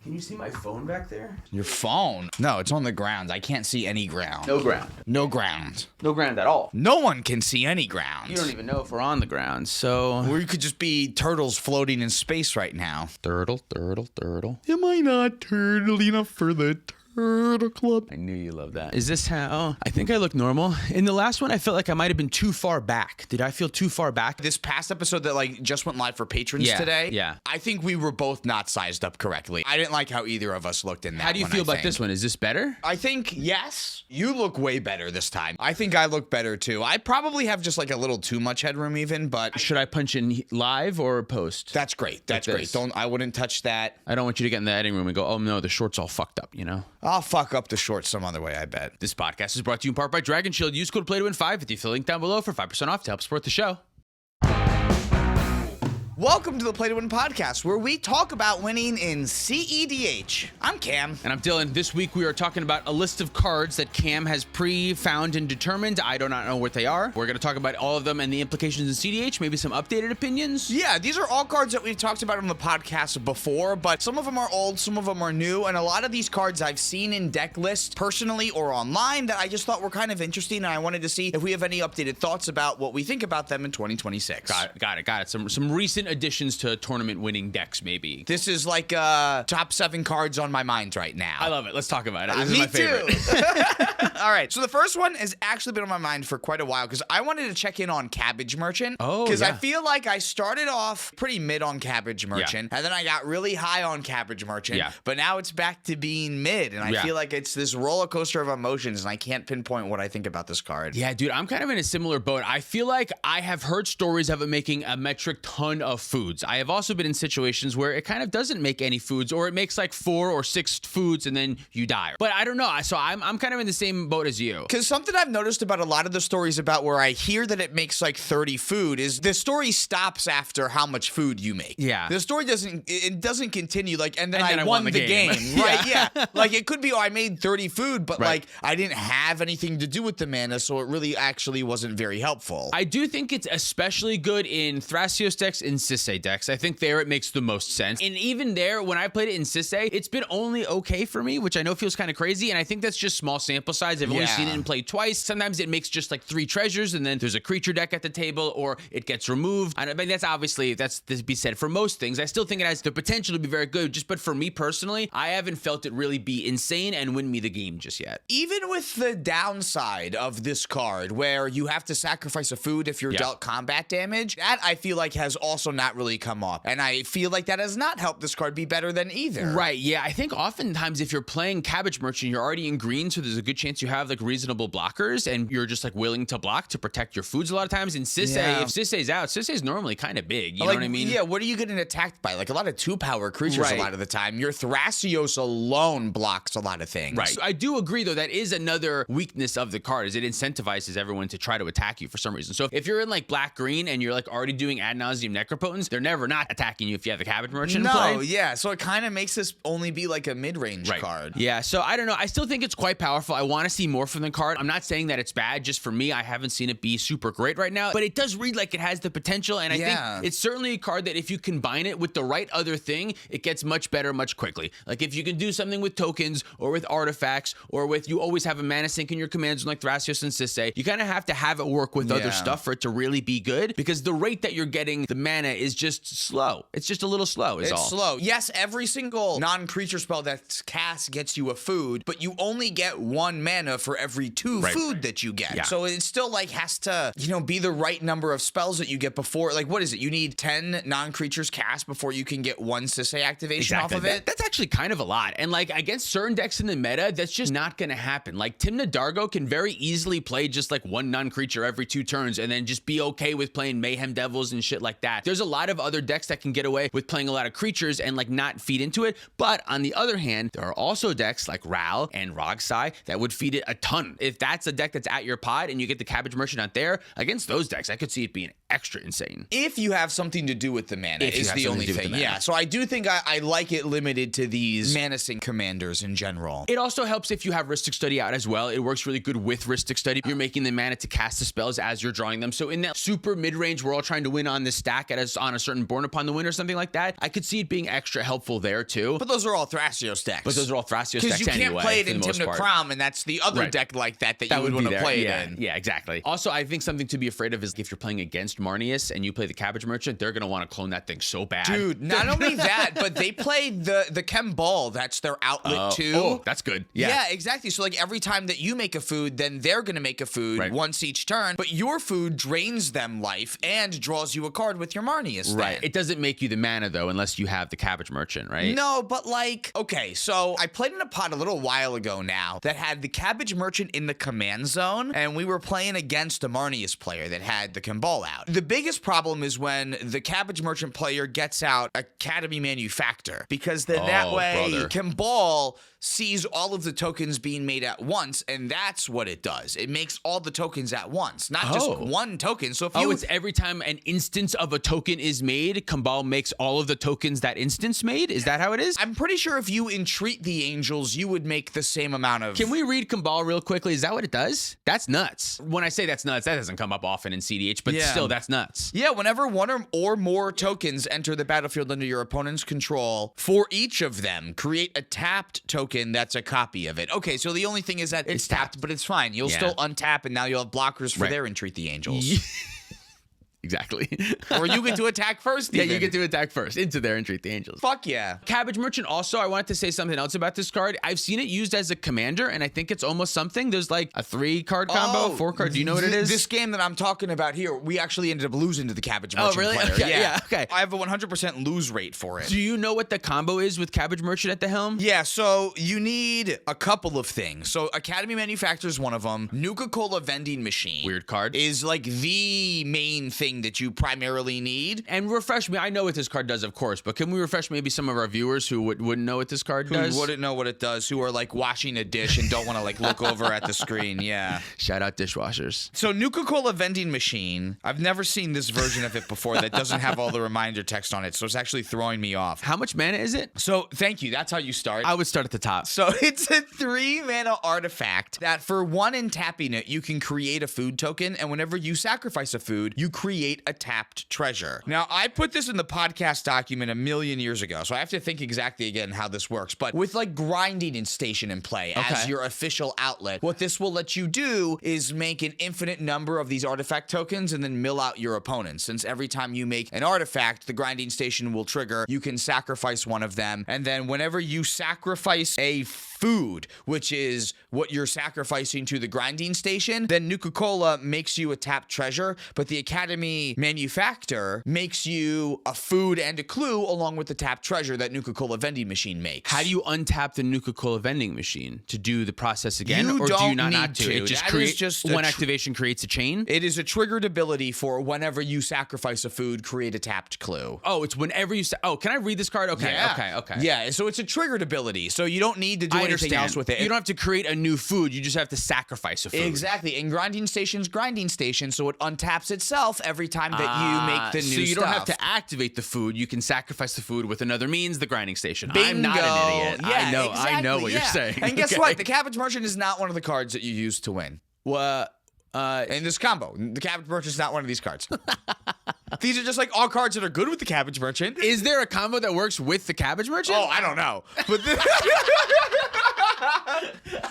Can you see my phone back there? Your phone? No, it's on the ground. I can't see any ground. No ground. No ground. No ground at all. No one can see any ground. You don't even know if we're on the ground, so... We could just be turtles floating in space right now. Turtle, turtle, turtle. Am I not turtle enough for the Turtle Club? I knew you loved that. Is this how... I think I look normal. In the last one, I felt like I might have been too far back. Did I feel too far back? This past episode that like just went live for patrons today. Yeah. I think we were both not sized up correctly. I didn't like how either of us looked in that. How do you feel about this one? Is this better? I think yes. You look way better this time. I think I look better too. I probably have just like a little too much headroom even, but should I punch in live or post? That's great. That's great. I wouldn't touch that. I don't want you to get in the editing room and go, oh no, the short's all fucked up, you know? I'll fuck up the shorts some other way, I bet. This podcast is brought to you in part by Dragon Shield. Use code PLAYTOWIN5 with the affiliate link down below for 5% off to help support the show. Welcome to the Play to Win podcast, where we talk about winning in cEDH. I'm Cam. And I'm Dylan. This week we are talking about a list of cards that Cam has pre-found and determined. I do not know what they are. We're going to talk about all of them and the implications in cEDH, maybe some updated opinions. Yeah, these are all cards that we've talked about on the podcast before, but some of them are old, some of them are new, and a lot of these cards I've seen in deck lists personally or online that I just thought were kind of interesting, and I wanted to see if we have any updated thoughts about what we think about them in 2026. Got it. Some recent additions to tournament winning decks, maybe. This is like top 7 cards on my mind right now. I love it. Let's talk about it. This Me is my favorite. too. All right. So the first one has actually been on my mind for quite a while because I wanted to check in on Cabbage Merchant. Oh, because yeah. I feel like I started off pretty mid on Cabbage Merchant, and then I got really high on Cabbage Merchant. Yeah. But now it's back to being mid, and I feel like it's this roller coaster of emotions, and I can't pinpoint what I think about this card. Yeah, dude, I'm kind of in a similar boat. I feel like I have heard stories of it making a metric ton of foods. I have also been in situations where it kind of doesn't make any foods, or it makes like 4 or 6 foods and then you die. But I don't know. So I'm kind of in the same boat as you. Because something I've noticed about a lot of the stories about where I hear that it makes like 30 food is the story stops after how much food you make. Yeah. The story doesn't continue like, and then I won won the game. Right, yeah. Like it could be, I made 30 food, but like I didn't have anything to do with the mana, so it really actually wasn't very helpful. I do think it's especially good in Thrasios decks and Sisay decks. I think there it makes the most sense. And even there, when I played it in Sisay, it's been only okay for me, which I know feels kind of crazy. And I think that's just small sample size. I've only seen it and played twice. Sometimes it makes just like 3 treasures, and then there's a creature deck at the table, or it gets removed. I mean, that's to be said for most things. I still think it has the potential to be very good. But for me personally, I haven't felt it really be insane and win me the game just yet. Even with the downside of this card, where you have to sacrifice a food if you're dealt combat damage, that I feel like has also not really come up. And I feel like that has not helped this card be better than either. Right, yeah. I think oftentimes if you're playing Cabbage Merchant, you're already in green, so there's a good chance you have like reasonable blockers, and you're just like willing to block to protect your foods a lot of times. In Sisay, if Sisay's out, Sisay's normally kind of big, you know what I mean? Yeah, what are you getting attacked by? Like a lot of 2-power creatures a lot of the time. Your Thrasios alone blocks a lot of things. Right. So I do agree, though, that is another weakness of the card, is it incentivizes everyone to try to attack you for some reason. So if you're in like black-green and you're like already doing ad nauseum necropotence, they're never not attacking you if you have the Cabbage Merchant in play. Yeah. So it kind of makes this only be like a mid-range card. Yeah. So I don't know. I still think it's quite powerful. I want to see more from the card. I'm not saying that it's bad. Just for me, I haven't seen it be super great right now, but it does read like it has the potential. And I think it's certainly a card that if you combine it with the right other thing, it gets much better much quickly. Like if you can do something with tokens or with artifacts, or with, you always have a mana sink in your commands like Thrasios and Sisay, you kind of have to have it work with other stuff for it to really be good, because the rate that you're getting the mana is just slow. It's just a little slow is all. It's slow. Yes, every single non-creature spell that's cast gets you a food, but you only get 1 mana for every 2 food that you get. So it still like has to, be the right number of spells that you get before. Like, what is it? You need 10 non-creatures cast before you can get 1 Sisay activation off of it? That's actually kind of a lot. And like against certain decks in the meta, that's just not going to happen. Like Timna Dargo can very easily play just like 1 non-creature every 2 turns and then just be okay with playing Mayhem Devils and shit like that. There's a lot of other decks that can get away with playing a lot of creatures and like not feed into it. But on the other hand, there are also decks like Ral and Rogsai that would feed it a ton. If that's a deck that's at your pod and you get the Cabbage Merchant out there, against those decks, I could see it being extra insane. If you have something to do with the mana is the only thing. Yeah, so I do think I like it limited to these mana sink commanders in general. It also helps if you have Rhystic Study out as well. It works really good with Rhystic Study. You're making the mana to cast the spells as you're drawing them. So in that super mid-range, we're all trying to win on this stack on a certain Born Upon the Wind or something like that. I could see it being extra helpful there too. But those are all Thrasios decks. Because you can't play it in Tymna Kraum, and that's the other deck like that you would want to play it in. Yeah, exactly. Also, I think something to be afraid of is if you're playing against Marneus and you play the Cabbage Merchant, they're going to want to clone that thing so bad. Dude, not only that, but they play the Chem Ball. That's their outlet too. Oh, that's good. Yeah, exactly. So like every time that you make a food, then they're going to make a food once each turn, but your food drains them life and draws you a card with your Marneus. Right. It doesn't make you the mana though, unless you have the Cabbage Merchant, right? No, but like, okay, so I played in a pod a little while ago now that had the Cabbage Merchant in the command zone, and we were playing against a Marneus player that had the Kimball out. The biggest problem is when the Cabbage Merchant player gets out Academy Manufactor, because then that way Kimball sees all of the tokens being made at once, and that's what it does. It makes all the tokens at once, not just one token. So if it's every time an instance of a token is made, Kimball makes all of the tokens that instance made? Is that how it is? I'm pretty sure if you entreat the angels, you would make the same amount of... Can we read Kimball real quickly? Is that what it does? That's nuts. When I say that's nuts, that doesn't come up often in cEDH, but still, that's nuts. Yeah, whenever one or more tokens enter the battlefield under your opponent's control, for each of them, create a tapped token that's a copy of it. Okay, so the only thing is that it's tapped, but it's fine. You'll still untap, and now you'll have blockers for their Entreat the Angels. Exactly. Or you get to attack first. Yeah, you get to attack first into there and treat the angels. Fuck yeah. Cabbage Merchant also, I wanted to say something else about this card. I've seen it used as a commander, and I think it's almost something. There's like a 3-card combo, 4-card. Do you know what it is? This game that I'm talking about here, we actually ended up losing to the Cabbage Merchant player. Okay, yeah, okay. I have a 100% lose rate for it. Do you know what the combo is with Cabbage Merchant at the helm? Yeah, so you need a couple of things. So Academy Manufactor is one of them. Nuka-Cola Vending Machine. Weird card. Is like the main thing that you primarily need. And refresh me. I know what this card does, of course, but can we refresh maybe some of our viewers who wouldn't know what this card does? Who wouldn't know what it does, who are like washing a dish and don't want to like look over at the screen. Yeah. Shout out dishwashers. So Nuka-Cola Vending Machine, I've never seen this version of it before that doesn't have all the reminder text on it, so it's actually throwing me off. How much mana is it? So thank you. That's how you start. I would start at the top. So it's a 3-mana artifact that for 1 and tapping it, you can create a food token, and whenever you sacrifice a food, you create a tapped treasure. Now, I put this in the podcast document a million years ago, so I have to think exactly again how this works. But with like grinding station in play as your official outlet, what this will let you do is make an infinite number of these artifact tokens and then mill out your opponents. Since every time you make an artifact, the grinding station will trigger, you can sacrifice one of them. And then whenever you sacrifice a food, which is what you're sacrificing to the grinding station, then Nuka-Cola makes you a tapped treasure, but the Academy Manufactor makes you a food and a clue along with the tapped treasure that Nuka-Cola Vending Machine makes. How do you untap the Nuka-Cola Vending Machine to do the process again? Or do you not need to? It just creates one activation creates a chain? It is a triggered ability for whenever you sacrifice a food, create a tapped clue. Oh, it's whenever you... can I read this card? Okay, okay. Yeah, so it's a triggered ability, so you don't need to do anything else with it. You don't have to create a new food, you just have to sacrifice a food. Exactly, and grinding station's grinding station, so it untaps itself every time that you make the new stuff. So you don't have to activate the food, you can sacrifice the food with another means, the grinding station. Bingo. I'm not an idiot. Yeah, I know what you're saying. And guess what? The Cabbage Merchant is not one of the cards that you use to win. What? In this combo, the Cabbage Merchant is not one of these cards. These are just like all cards that are good with the Cabbage Merchant. Is there a combo that works with the Cabbage Merchant? Oh, I don't know. But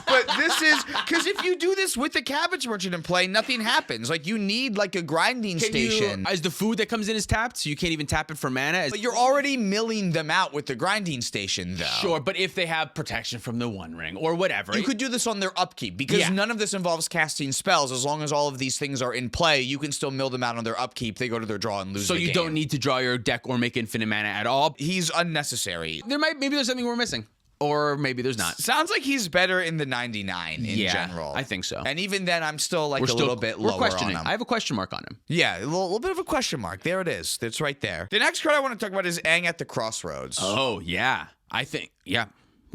but this is because if you do this with the Cabbage Merchant in play, nothing happens. Like you need like a grinding station. Is the food that comes in is tapped, so you can't even tap it for mana? But you're already milling them out with the grinding station, though. Sure, but if they have protection from the One Ring or whatever, you could do this on their upkeep because none of this involves casting spells. As long as all of these things are in play, you can still mill them out on their upkeep. They go to their draw and lose. So you don't need to draw your deck or make infinite mana at all. He's unnecessary. Maybe there's something we're missing. Or maybe there's not. Sounds like he's better in the 99 in general. I think so. And even then, I'm still like little bit lower on him. I have a question mark on him. Yeah, a little bit of a question mark. There it is. It's right there. The next card I want to talk about is Aang at the Crossroads. Oh, yeah. I think,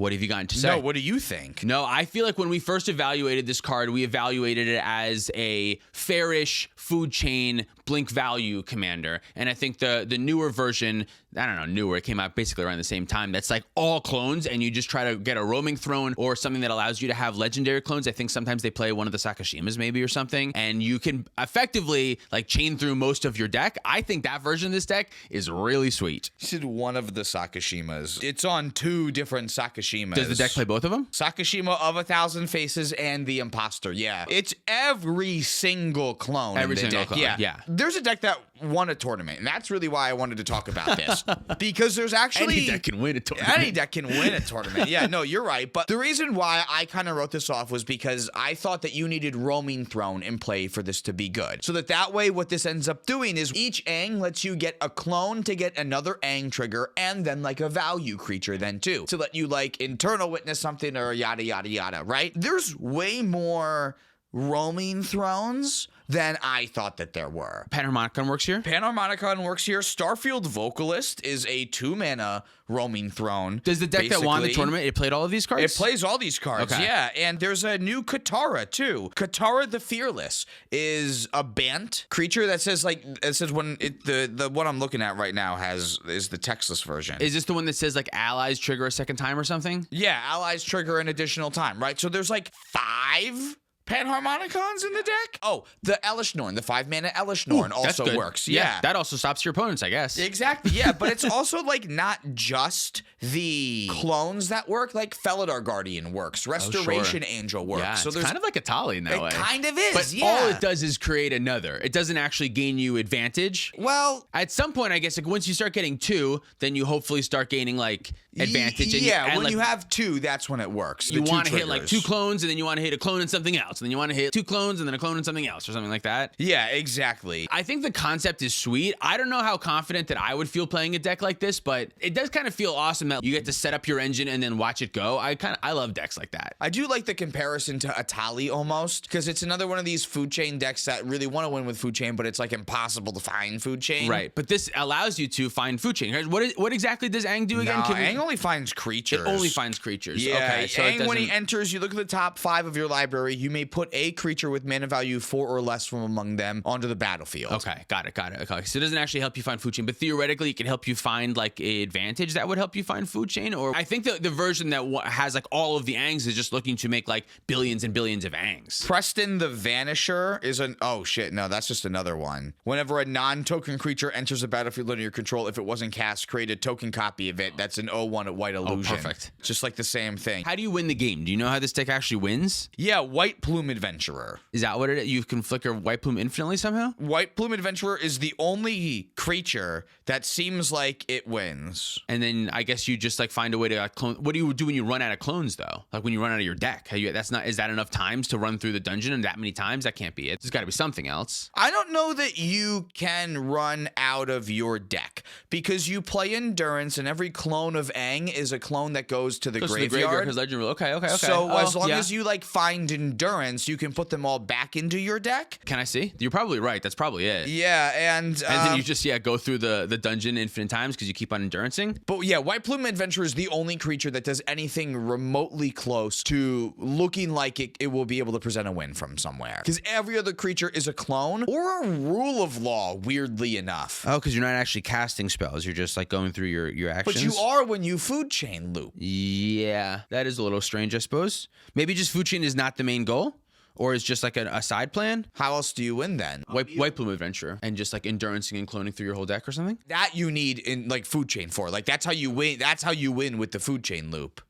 What have you gotten to say? No, what do you think? No, I feel like when we first evaluated this card, we evaluated it as a fairish food chain blink value commander. And I think the newer version, I don't know, newer, it came out basically around the same time. That's like all clones, and you just try to get a roaming throne or something that allows you to have legendary clones. I think sometimes they play one of the Sakashimas maybe or something, and you can effectively like chain through most of your deck. I think that version of this deck is really sweet. You said one of the Sakashimas. It's on 2 different Sakashimas. Does the deck play both of them? Sakashima of 1,000 Faces and the Imposter. Yeah. It's every single clone in the deck. Clone. Yeah. There's a deck that won a tournament, and that's really why I wanted to talk about this. Because there's actually... Any deck can win a tournament. Any deck can win a tournament. Yeah, no, you're right. But the reason why I kind of wrote this off was because I thought that you needed Roaming Throne in play for this to be good. So that way what this ends up doing is each Aang lets you get a clone to get another Aang trigger, and then like a value creature then too, to let you like internal witness something or yada, yada, yada, right? There's way more Roaming Thrones than I thought that there were. Panharmonicon works here? Panharmonicon works here. Starfield Vocalist is a 2-mana Roaming Throne. Does the deck that won the tournament, it played all of these cards? It plays all these cards, okay. Yeah. And there's a new Katara, too. Katara the Fearless is a Bant creature that says, like, it says when the one I'm looking at right now is the textless version. Is this the one that says, like, allies trigger a second time or something? Yeah, allies trigger an additional time, right? So there's, like, 5 Panharmonicons in the deck? Oh, the Elish Norn, the 5-mana Elish Norn also works. Yeah. That also stops your opponents, I guess. Exactly, yeah. But it's also like not just the clones that work. Like Felidar Guardian works. Restoration Angel works. Yeah, so it's there's kind of like a Tali in that way. It kind of is, but all it does is create another. It doesn't actually gain you advantage. Well, at some point, I guess, like once you start getting 2, then you hopefully start gaining like advantage. Yeah, when you have 2, that's when it works. You want to hit like 2 clones, and then you want to hit a clone and something else. And then you want to hit 2 clones and then a clone and something else or something like that. Yeah, exactly. I think the concept is sweet. I don't know how confident that I would feel playing a deck like this, but it does kind of feel awesome that you get to set up your engine and then watch it go. I love decks like that. I do like the comparison to Atali almost, because it's another one of these food chain decks that really want to win with food chain, but it's like impossible to find food chain. Right, but this allows you to find food chain. What exactly does Aang do again? Aang only finds creatures. It only finds creatures. Yeah, okay, so Aang, when he enters, you look at the top 5 of your library, you may put a creature with mana value 4 or less from among them onto the battlefield. Okay, got it. Okay, so it doesn't actually help you find food chain, but theoretically it can help you find like an advantage that would help you find food chain. Or I think the version that has like all of the Aangs is just looking to make like billions and billions of Aangs. Preston the Vanisher is oh shit, no, that's just another one. Whenever a non-token creature enters a battlefield under your control, if it wasn't cast, create a token copy of it. That's an 0/1 at White Illusion. Oh, perfect. Just like the same thing. How do you win the game? Do you know how this deck actually wins? Yeah, White Plume Adventurer. Is that what it is? You can flicker White Plume infinitely somehow? White Plume Adventurer is the only creature that seems like it wins. And then I guess you just like find a way to clone. What do you do when you run out of clones though? Like when you run out of your deck? Is that enough times to run through the dungeon and that many times? That can't be it. There's got to be something else. I don't know that you can run out of your deck because you play Endurance and every clone of Aang is a clone that goes to the graveyard. Because Legend Rule. Okay. So as long as you like find Endurance, you can put them all back into your deck. Can I see? You're probably right. That's probably it. Yeah, and then you just go through the dungeon infinite times because you keep on endurancing. But yeah, White Plume Adventurer is the only creature that does anything remotely close to looking like it will be able to present a win from somewhere. Because every other creature is a clone or a rule of law, weirdly enough. Oh, because you're not actually casting spells. You're just like going through your actions. But you are when you food chain loop. Yeah, that is a little strange, I suppose. Maybe just food chain is not the main goal. Or is just like a side plan? How else do you win then? White Plume Adventure and just like endurancing and cloning through your whole deck or something? That you need in like food chain for. Like that's how you win. That's how you win with the food chain loop.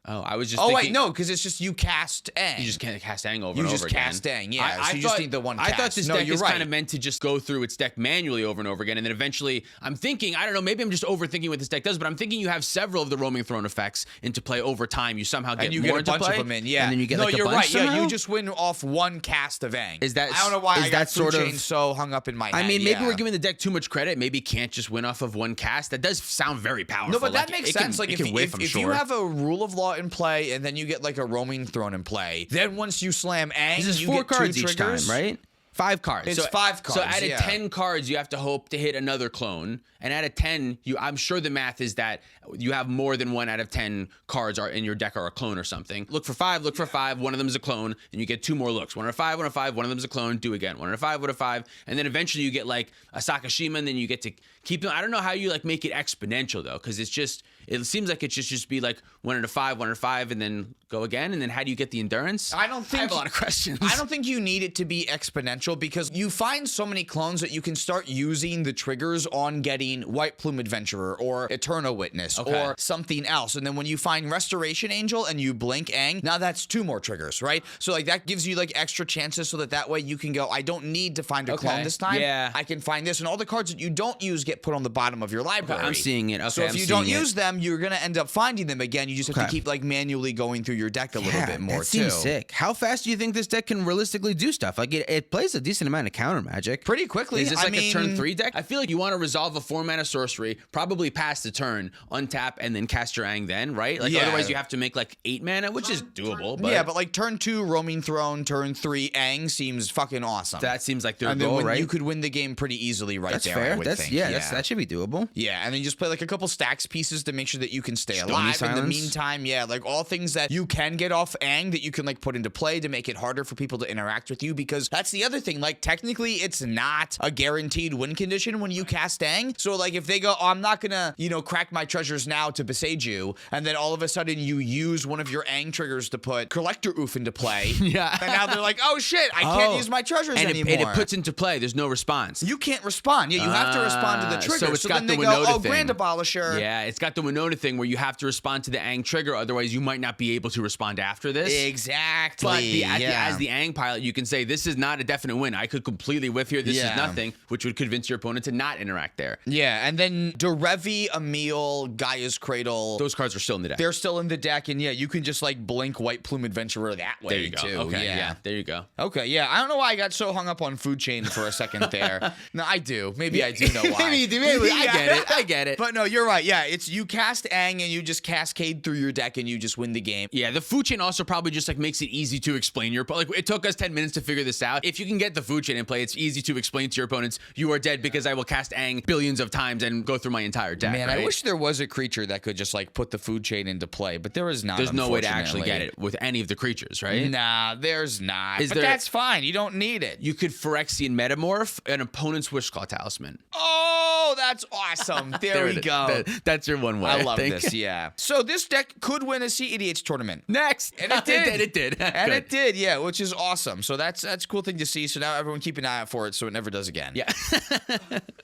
Oh, I was just thinking... wait, no, because it's just you cast Aang. You just can't cast Aang over and over again. You just cast Aang, yeah. So you just need the one cast. I thought this deck is kind of meant to just go through its deck manually over and over again, and then eventually, I'm thinking, I don't know, maybe I'm just overthinking what this deck does, but I'm thinking you have several of the Roaming Throne effects into play over time. You somehow get more into play. And you get a bunch of them in, yeah. And then you get like a bunch you're right, somehow? Yeah, you just win off one cast of Aang. Is that... I don't know why I got food chain so hung up in my head. I mean, maybe we're giving the deck too much credit. Maybe it can't just win off of one cast. That does sound very powerful. No, but that makes sense. Like, if you have a rule of law in play, and then you get like a Roaming Throne in play. Then once you slam Aang, this is you 4 get cards 2 each triggers. time, right? 5 cards. It's 5 cards. So out of 10 cards, you have to hope to hit another clone. And out of 10, I'm sure the math is that you have more than 1 out of 10 cards are in your deck are a clone or something. Look for 5, look for 5, one of them is a clone, and you get 2 more looks. 1 out of 5, 1 out of 5, one of them is a clone, do again. 1 out of 5, 1 out of 5, and then eventually you get like a Sakashima, and then you get to keep them. I don't know how you like make it exponential though, because it seems like it should just be like 1 out of 5, 1 out of 5, and then go again. And then how do you get the endurance? I have a lot of questions. I don't think you need it to be exponential, because you find so many clones that you can start using the triggers on getting White Plume Adventurer or Eternal Witness or something else. And then when you find Restoration Angel and you blink Aang, now that's 2 more triggers, right? So like that gives you like extra chances so that way you can go, I don't need to find a clone this time. Yeah. I can find this. And all the cards that you don't use get put on the bottom of your library. I'm seeing it. Okay, so if you don't use them, you're going to end up finding them again. You just have to keep like manually going through your deck a little bit more that seems sick. How fast do you think this deck can realistically do stuff? Like it plays a decent amount of counter magic. Pretty quickly. Is this like a turn 3 deck? I feel like you want to resolve a 4-mana sorcery, probably pass the turn, untap, and then cast your Aang then, right? Like otherwise you have to make like 8 mana, which is doable. But yeah, but like turn 2, Roaming Throne, turn 3, Aang seems fucking awesome. That seems like their goal, right? You could win the game pretty easily right that's there, fair. I would think. That should be doable. Yeah, and then you just play like a couple stacks pieces to make sure that you can stay alive in the meantime. Yeah, like all things that you can get off Aang that you can like put into play to make it harder for people to interact with you, because that's the other thing. Like technically it's not a guaranteed win condition when you cast Aang. So like if they go, oh, I'm not gonna, crack my treasures now to besage you, and then all of a sudden you use one of your Aang triggers to put Collector Oof into play. Yeah. And now they're like, oh shit, I can't use my treasures anymore. And it puts into play. There's no response. You can't respond. Yeah, you have to respond to the trigger. So it's got then the they Winota go, oh, thing. Grand Abolisher. Yeah, it's got the Winota thing where you have to respond to the Aang trigger, otherwise you might not be able to respond after this. Exactly. But as the Aang pilot, you can say, this is not a definite win. I could completely whiff here. This is nothing, which would convince your opponent to not interact there. Yeah, and then Derevi, Emil, Gaia's Cradle. Those cards are still in the deck. They're still in the deck, and you can just like blink White Plume Adventurer that way there you go. too. Okay, yeah, there you go. Okay, yeah. I don't know why I got so hung up on Food Chain for a second there. No, I do. Maybe I do know why. Maybe you do. Maybe. I get it. But no, you're right. Yeah, it's you cast Aang and you just cascade through your deck and you just win the game. Yeah, the food chain also probably just like makes it easy to explain your like it took us 10 minutes to figure this out. If you can get the food chain in play, it's easy to explain to your opponents, you are dead because I will cast Aang billions of times and go through my entire deck. Man, right? I wish there was a creature that could just like put the food chain into play, but there is not. There's no way to actually get it with any of the creatures, right? Nah, there's not. But that's fine. You don't need it. You could Phyrexian Metamorph an opponent's Wishclaw Talisman. Oh, that's awesome. There we go. That's your one way. I love this, yeah. So this deck could win a CEDH tournament. Next. And it did. It did. And it did, yeah, which is awesome. So that's a cool thing to see. So now everyone keep an eye out for it so it never does again. Yeah.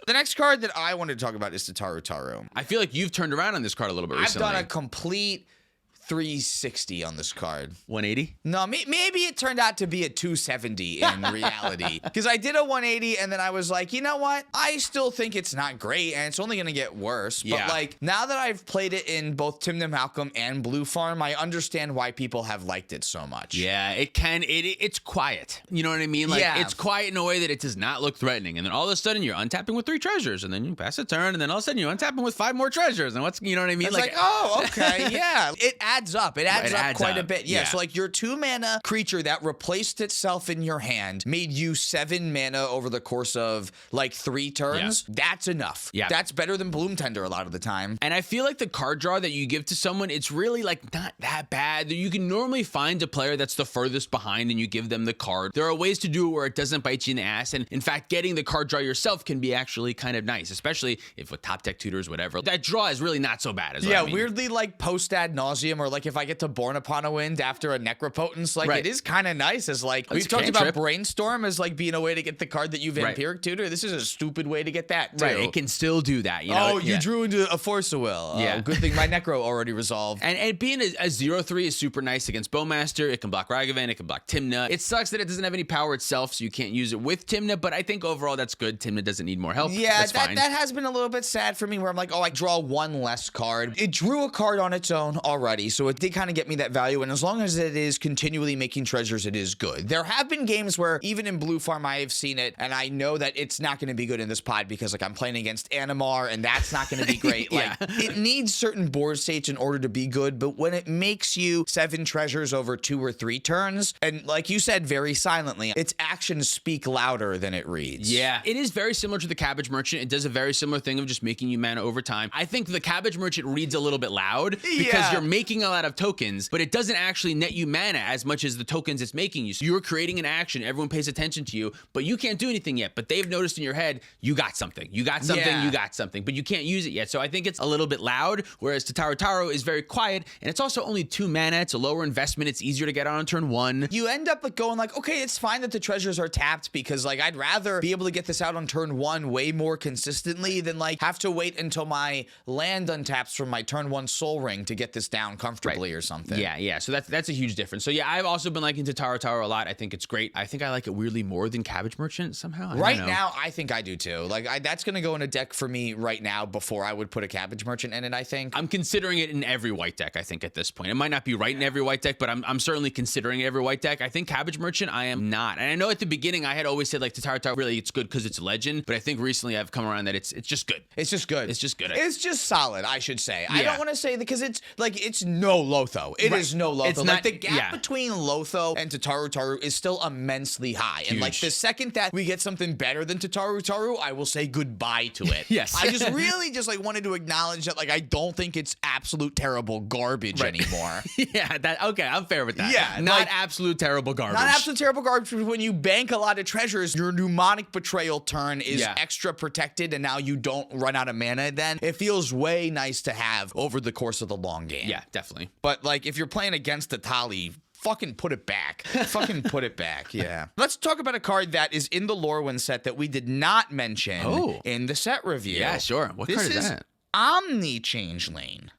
The next card that I wanted to talk about is Tataru Taru. I feel like you've turned around on this card a little bit recently. I've done a complete 360 on this card. 180? No, maybe it turned out to be a 270 in reality. Because I did a 180 and then I was like, you know what? I still think it's not great and it's only going to get worse. Yeah. But like now that I've played it in both Timna Malcolm and Blue Farm, I understand why people have liked it so much. Yeah, it's quiet. You know what I mean? Like it's quiet in a way that it does not look threatening. And then all of a sudden you're untapping with 3 treasures and then you pass a turn and then all of a sudden you're untapping with 5 more treasures. And you know what I mean? It's like oh, okay, yeah. It adds up. It adds up quite a bit. Yeah, so like your 2-mana creature that replaced itself in your hand made you 7 mana over the course of like 3 turns. Yeah. That's enough. Yeah. That's better than Bloom Tender a lot of the time. And I feel like the card draw that you give to someone, it's really like not that bad. You can normally find a player that's the furthest behind and you give them the card. There are ways to do it where it doesn't bite you in the ass. And in fact, getting the card draw yourself can be actually kind of nice, especially if with top deck tutors, whatever. That draw is really not so bad. Yeah, weirdly like post ad nauseum or like if I get to Born Upon a Wind after a Necropotence, like it is kind of nice as like we've talked about Brainstorm as like being a way to get the card that you Vampiric Tutor. This is a stupid way to get that too. Right, it can still do that. You know? Oh, you drew into a Force of Will. Yeah, good thing my Necro already resolved. And being a 0/3 is super nice against Bowmaster. It can block Ragavan. It can block Timna. It sucks that it doesn't have any power itself, so you can't use it with Timna. But I think overall that's good. Timna doesn't need more help. Yeah, that's fine. That has been a little bit sad for me, where I'm like, oh, I draw 1 less card. It drew a card on its own already, so it did kind of get me that value. And as long as it is continually making treasures, it is good. There have been games where even in Blue Farm, I have seen it, and I know that it's not going to be good in this pod because like I'm playing against Animar, and that's not going to be great. Yeah. Like it needs certain board states in order to be good, but when it makes you 7 treasures over 2 or 3 turns, and like you said, very silently, its actions speak louder than it reads. Yeah, it is very similar to the Cabbage Merchant. It does a very similar thing of just making you mana over time. I think the Cabbage Merchant reads a little bit loud because you're making a lot of tokens, but it doesn't actually net you mana as much as the tokens it's making you. So you're creating an action, everyone pays attention to you, but you can't do anything yet. But they've noticed in your head, you got something, you got something, you got something, but you can't use it yet. So I think it's a little bit loud, whereas Tataru Taru is very quiet, and it's also only 2 mana. It's a lower investment. It's easier to get on turn 1. You end up like going like, okay, it's fine that the treasures are tapped because like I'd rather be able to get this out on turn 1 way more consistently than like have to wait until my land untaps from my turn 1 Soul Ring to get this down comfortably or something. Yeah. So that's a huge difference. So yeah, I've also been liking Tataru Taru a lot. I think it's great. I think I like it weirdly more than Cabbage Merchant somehow. Right now, I think I do too. Like that's gonna go in a deck for me right now before I would put a Cabbage Merchant in it. I think I'm considering it in every white deck. I think at this point, it might not be right in every white deck, but I'm certainly considering every white deck. I think Cabbage Merchant, I am not. And I know at the beginning I had always said like Tataru Taru really it's good because it's legend, but I think recently I've come around that it's just good. It's just good. It's just good. It's just solid, I should say. I don't want to say that because it's like it's no Lotho. It is no Lotho. It's like not, the gap between Lotho and Tataru Taru is still immensely high. Huge. And like the second that we get something better than Tataru Taru, I will say goodbye to it. Yes. I just really just like wanted to acknowledge that like I don't think it's absolute terrible garbage anymore. Okay, I'm fair with that. Yeah, not like, absolute terrible garbage. Not absolute terrible garbage, but when you bank a lot of treasures, your Mnemonic Betrayal turn is extra protected, and now you don't run out of mana then. It feels way nice to have over the course of the long game. Yeah, definitely. But like if you're playing against the Tali, fucking put it back. Fucking put it back, yeah. Let's talk about a card that is in the Lorwyn set that we did not mention in the set review. Yeah, sure. What card is that? Omni-Changeling.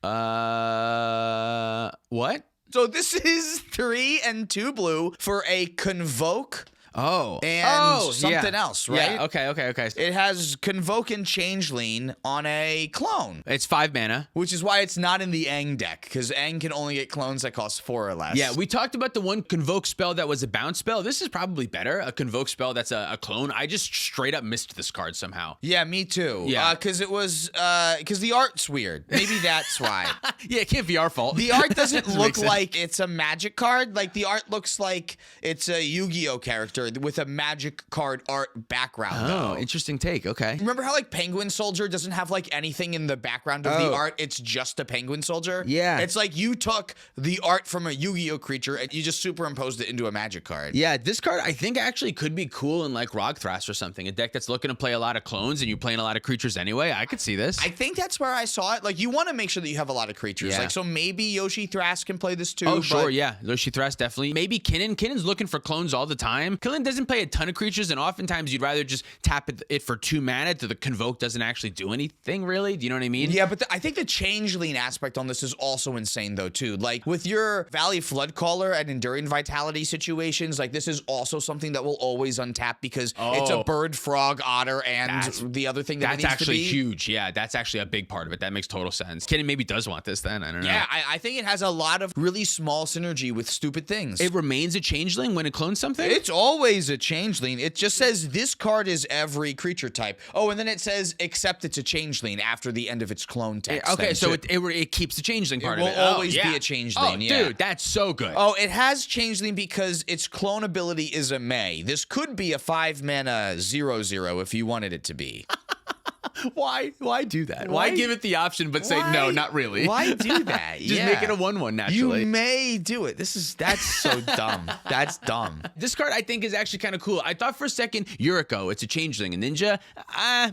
What? So this is 3 and 2 blue for a Convoke. And something else, right? Yeah, okay. It has Convoke and Changeling on a clone. It's 5 mana. Which is why it's not in the Aang deck, because Aang can only get clones that cost 4 or less. Yeah, we talked about the one Convoke spell that was a bounce spell. This is probably better, a Convoke spell that's a clone. I just straight up missed this card somehow. Yeah, me too. Yeah. Because it was, because the art's weird. Maybe that's why. Yeah, it can't be our fault. The art doesn't look like it's a Magic card. Like, the art looks like it's a Yu-Gi-Oh character with a Magic card art background. Oh, interesting take. Okay. Remember how like Penguin Soldier doesn't have like anything in the background of the art? It's just a Penguin Soldier. Yeah. It's like you took the art from a Yu-Gi-Oh creature and you just superimposed it into a Magic card. Yeah, this card I think actually could be cool in like Rogthras or something. A deck that's looking to play a lot of clones and you're playing a lot of creatures anyway. I could see this. I think that's where I saw it. Like you want to make sure that you have a lot of creatures. Yeah. Like so maybe Yoshi Thras can play this too. Oh, sure, yeah. Yoshi Thras definitely. Maybe Kinnan. Kinnan's looking for clones all the time. Kinnan doesn't play a ton of creatures, and oftentimes you'd rather just tap it for 2 mana so the Convoke doesn't actually do anything, really. Do you know what I mean? Yeah, but I think the Changeling aspect on this is also insane, though, too. Like, with your Valley Floodcaller and Enduring Vitality situations, like, this is also something that will always untap because it's a bird, frog, otter, and the other thing that it needs to be. That's actually huge. Yeah, that's actually a big part of it. That makes total sense. Kinnan maybe does want this then. I don't know. Yeah, I think it has a lot of really small synergy with stupid things. It remains a Changeling when it clones something? It's always a Changeling. It just says this card is every creature type. Oh, and then it says except it's a Changeling after the end of its clone text. Okay, so it keeps the Changeling part of it. It will always be a Changeling, dude, that's so good. Oh, it has Changeling because its clone ability is a May. This could be a 5-mana 0/0 if you wanted it to be. Why do that? Why give it the option but say no, not really? Why do that? Just make it a 1/1 naturally. You may do it. That's so dumb. That's dumb. This card I think is actually kind of cool. I thought for a second Yuriko, it's a Changeling, a ninja.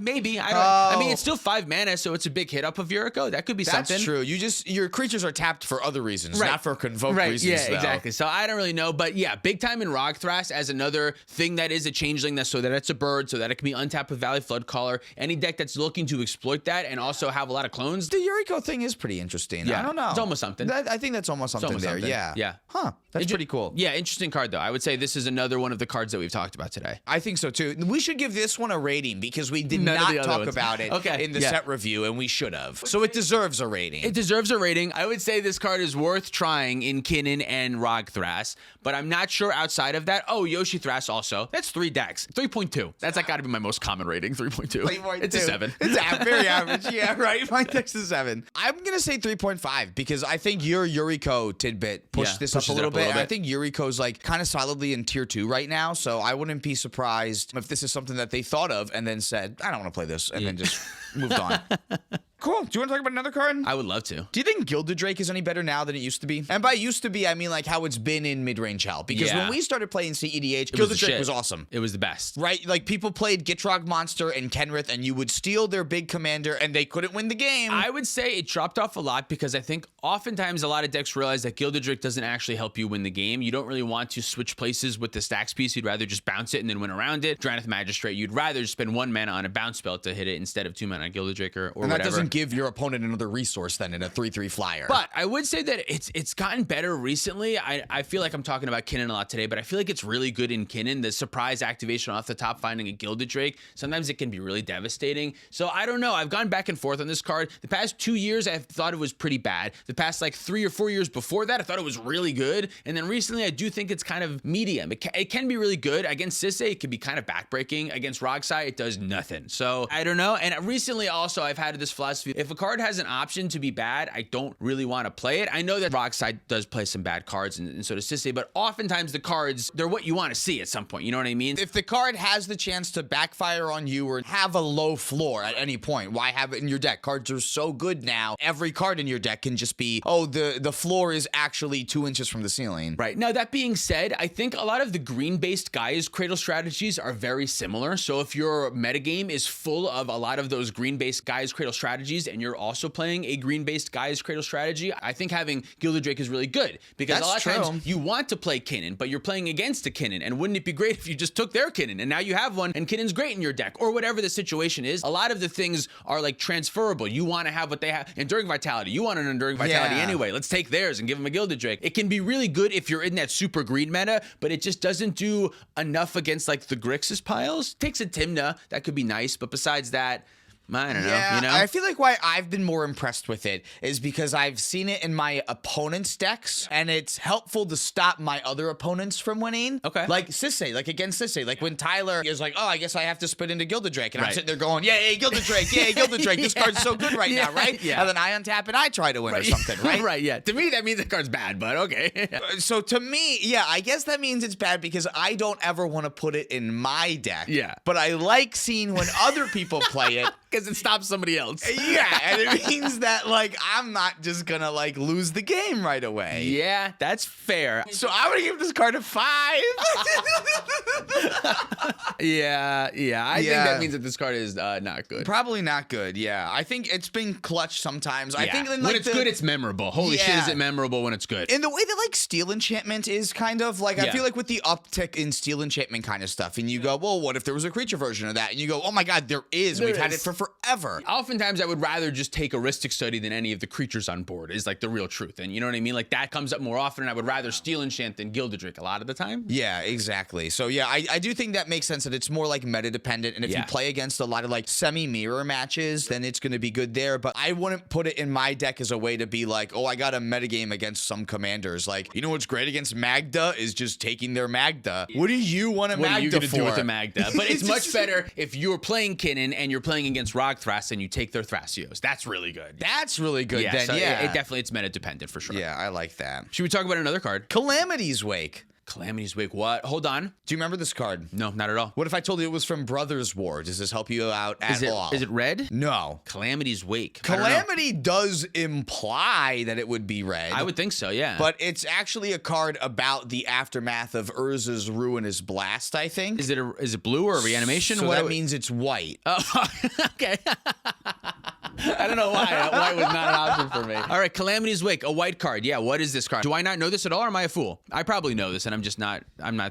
Maybe. I mean, it's still 5 mana, so it's a big hit up of Yuriko. That could be something. That's true. your creatures are tapped for other reasons, not for Convoke reasons. Yeah, though. exactly. So I don't really know, but yeah, big time in Rogthras as another thing that is a Changeling, so that it's a bird, so that it can be untapped with Valley Floodcaller. Any deck that's looking to exploit that and also have a lot of clones. The Yuriko thing is pretty interesting. Yeah. I don't know. It's almost something. I think that's almost something there. Something. Yeah. Yeah. Huh. That's pretty cool. Yeah, interesting card, though. I would say this is another one of the cards that we've talked about today. I think so, too. We should give this one a rating because we did not talk about it in the set review, and we should have. So it deserves a rating. It deserves a rating. I would say this card is worth trying in Kinnan and Rog Thras, but I'm not sure outside of that. Oh, Yoshi Thras also. That's 3 decks. 3.2. That's got to be my most common rating, 3.2. It's a 7. It's very average. Yeah, right. My deck's a 7. I'm going to say 3.5 because I think your Yuriko tidbit pushed this up a little bit. I think Yuriko's like kind of solidly in tier 2 right now, so I wouldn't be surprised if this is something that they thought of and then said, I don't want to play this, and then just moved on. Cool. Do you want to talk about another card? I would love to. Do you think Gilded Drake is any better now than it used to be? And by used to be, I mean like how it's been in mid-range hell. Because when we started playing cEDH, Gilded Drake was awesome. It was the best. Right? Like people played Gitrog Monster and Kenrith and you would steal their big commander and they couldn't win the game. I would say it dropped off a lot because I think oftentimes a lot of decks realize that Gilded Drake doesn't actually help you win the game. You don't really want to switch places with the stacks piece. You'd rather just bounce it and then win around it. Drannith Magistrate, you'd rather just spend 1 mana on a bounce spell to hit it instead of 2 mana on Gilded Drake or whatever. And that doesn't give your opponent another resource then in a 3/3 flyer. But I would say that it's gotten better recently. I feel like I'm talking about Kinnan a lot today, but I feel like it's really good in Kinnan. The surprise activation off the top, finding a Gilded Drake, sometimes it can be really devastating. So I don't know. I've gone back and forth on this card. The past 2 years, I thought it was pretty bad. The past like 3 or 4 years before that, I thought it was really good. And then recently, I do think it's kind of medium. It can be really good. Against Sisay, it can be kind of backbreaking. Against Rogsai, it does nothing. So I don't know. And recently also, I've had this philosophy. If a card has an option to be bad, I don't really want to play it. I know that Rogsai does play some bad cards, and so does Sisay, but oftentimes the cards, they're what you want to see at some point. You know what I mean? If the card has the chance to backfire on you or have a low floor at any point, why have it in your deck? Cards are so good now. Every card in your deck can just be, oh, the floor is actually 2 inches from the ceiling. Right. Now, that being said, I think a lot of the green-based Gaia's Cradle strategies are very similar. So if your metagame is full of a lot of those green-based Gaia's Cradle strategies and you're also playing a green-based Gaia's Cradle strategy, I think having Gilded Drake is really good because a lot of times you want to play Kinnan, but you're playing against a Kinnan, and wouldn't it be great if you just took their Kinnan and now you have one and Kinnan's great in your deck, or whatever the situation is. A lot of the things are like transferable. You want to have what they have. Enduring Vitality, you want an Enduring Vitality anyway. Let's take theirs and give them a Gilded Drake. It can be really good if you're in that super green meta, but it just doesn't do enough against like the Grixis piles. Takes a Tymna, that could be nice, but besides that, I don't know. Yeah, you know? I feel like why I've been more impressed with it is because I've seen it in my opponent's decks, and it's helpful to stop my other opponents from winning. Okay. Like Sisay, like against Sisay. Like when Tyler is like, oh, I guess I have to spit into Gilded Drake. And I'm sitting there going, yeah, Gilded Drake, yeah, Gilded Drake. This card's so good right now, right? Yeah. And then I untap and I try to win or something, right? Right, yeah. To me, that means the card's bad, but okay. So to me, yeah, I guess that means it's bad because I don't ever want to put it in my deck. Yeah. But I like seeing when other people play it. Because it stops somebody else. Yeah, and it means that, like, I'm not just gonna, like, lose the game right away. Yeah, that's fair. So I'm gonna give this card a 5. Yeah. I think that means that this card is not good. Probably not good, yeah. I think it's been clutch sometimes. I think when it's good, it's memorable. Holy shit, is it memorable when it's good. In the way that, like, Steel Enchantment is kind of, like, I feel like with the uptick in Steel Enchantment kind of stuff, and you go, well, what if there was a creature version of that? And you go, oh my god, there is. We've had it for forever. Oftentimes, I would rather just take Aristic Study than any of the creatures on board, is like the real truth. And you know what I mean? Like that comes up more often, and I would rather Steel Enchant than Gilded Drake a lot of the time. Yeah, exactly. So yeah, I do think that makes sense that it's more like meta dependent. And if you play against a lot of like semi-mirror matches, then it's going to be good there. But I wouldn't put it in my deck as a way to be like, oh, I got a metagame against some commanders. Like, you know what's great against Magda is just taking their Magda. What do you want a Magda for? What are you going to do with a Magda? But it's much better if you're playing Kinnan and you're playing against Rog Thras and you take their Thrasios. That's really good. That's really good. Yeah, then, so it definitely, it's meta dependent for sure. Yeah, I like that. Should we talk about another card? Calamity's Wake. Calamity's Wake. What? Hold on. Do you remember this card? No, not at all. What if I told you it was from Brothers War? Does this help you out at all? Is it red? No. Calamity's Wake. Calamity does imply that it would be red. I would think so, yeah. But it's actually a card about the aftermath of Urza's ruinous blast, I think. Is it blue or a reanimation? So that means it's white. Oh, okay. I don't know why. White was not an option for me. All right, Calamity's Wake, a white card. Yeah, what is this card? Do I not know this at all, or am I a fool? I probably know this, and I'm just not.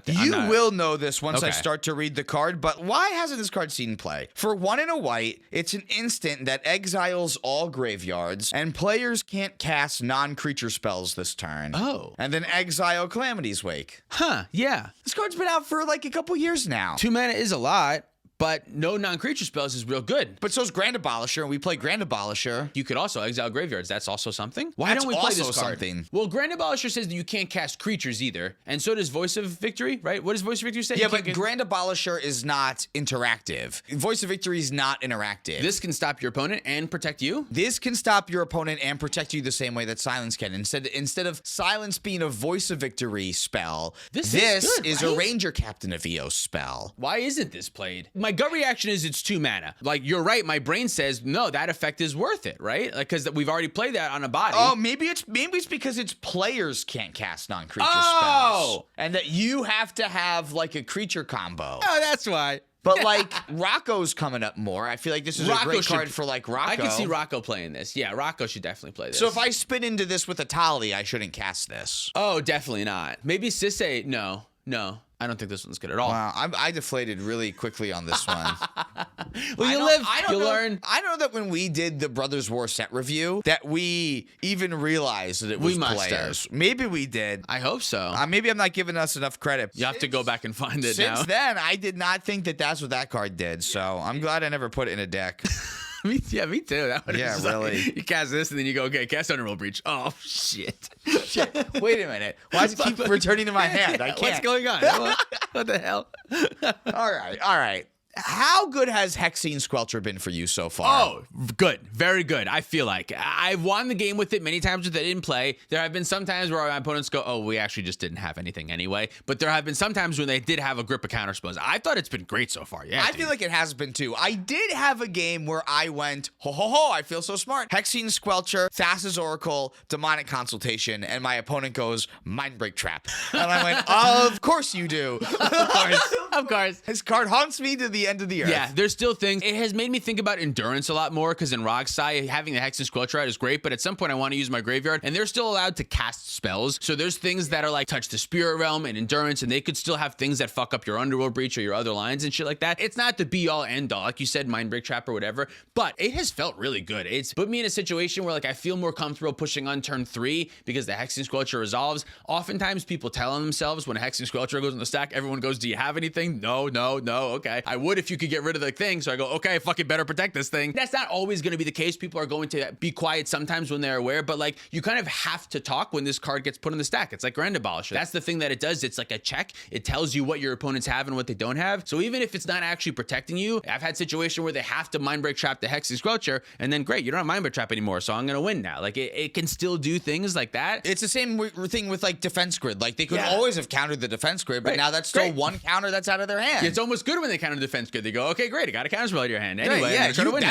You will know this once I start to read the card, but why hasn't this card seen play? For 1 and a white, it's an instant that exiles all graveyards, and players can't cast non-creature spells this turn. Oh. And then exile Calamity's Wake. Huh, yeah. This card's been out for like a couple years now. 2 mana is a lot. But no non-creature spells is real good. But so's Grand Abolisher, and we play Grand Abolisher. You could also exile graveyards. That's also something. Why don't we play this card? Something. Well, Grand Abolisher says that you can't cast creatures either, and so does Voice of Victory, right? What does Voice of Victory say? Yeah, but Grand Abolisher is not interactive. Voice of Victory is not interactive. This can stop your opponent and protect you? This can stop your opponent and protect you the same way that Silence can. Instead of Silence being a Voice of Victory spell, this is a Ranger Captain of Eos spell. Why isn't this played? My gut reaction is it's 2 mana. Like, you're right. My brain says, no, that effect is worth it, right? Like, because we've already played that on a body. Oh, maybe it's because its players can't cast non-creature spells. And that you have to have, like, a creature combo. Oh, that's why. But, like, Rocco's coming up more. I feel like this is a great card for, like, Rocco. I can see Rocco playing this. Yeah, Rocco should definitely play this. So if I spin into this with a Tali, I shouldn't cast this. Oh, definitely not. Maybe Sisse, no. I don't think this one's good at all. Wow, I deflated really quickly on this one. Well, you learn. I know that when we did the Brothers War set review, that we even realized that it was players. Maybe we did. I hope so. Maybe I'm not giving us enough credit. You have to go back and find it now. Since then, I did not think that that's what that card did, so I'm glad I never put it in a deck. Me too. That really. Like, you cast this, and then you go, okay, cast Underworld Breach. Oh, shit. Wait a minute. Why does it keep returning to my hand? I can't. What's going on? What the hell? All right. How good has Hexing Squelcher been for you so far? Oh, good. Very good. I feel like I've won the game with it many times with it in play. There have been some times where my opponents go, oh, we actually just didn't have anything anyway. But there have been some times when they did have a grip of counter spells. I thought it's been great so far. Yeah, I feel like it has been too. I did have a game where I went, I feel so smart. Hexing Squelcher, Thassa's Oracle, Demonic Consultation, and my opponent goes, Mindbreak Trap. And I went, of course you do. Of course. His card haunts me to the end of the earth. Yeah, there's still things. It has made me think about endurance a lot more, because in Rogsai, having the Hexing Squelcher out is great, but at some point I want to use my graveyard, and they're still allowed to cast spells. So there's things that are like Touch the Spirit Realm and endurance, and they could still have things that fuck up your Underworld Breach or your other lines and shit like that. It's not the be-all, end-all, like you said, Mindbreak Trap or whatever, but it has felt really good. It's put me in a situation where like I feel more comfortable pushing on turn 3 because the Hexing Squelcher resolves. Oftentimes people tell on themselves when a Hexing Squelcher goes in the stack, everyone goes, do you have anything? No, okay. I would if you could get rid of the thing. So I go, okay, fucking better protect this thing. That's not always going to be the case. People are going to be quiet sometimes when they're aware, but like you kind of have to talk when this card gets put in the stack. It's like Grand Abolisher. That's the thing that it does. It's like a check. It tells you what your opponents have and what they don't have. So even if it's not actually protecting you, I've had situations where they have to Mindbreak Trap the Hexing Squelcher, and then great, you don't have Mindbreak Trap anymore, so I'm going to win now. Like it can still do things like that. It's the same thing with like Defense Grid. Like they could always have countered the Defense Grid, but now that's still one counter that's out of their hand. It's almost good when they counter Defense Grid. They go, okay, great, I got a counterspell in your hand. Anyway, that's probably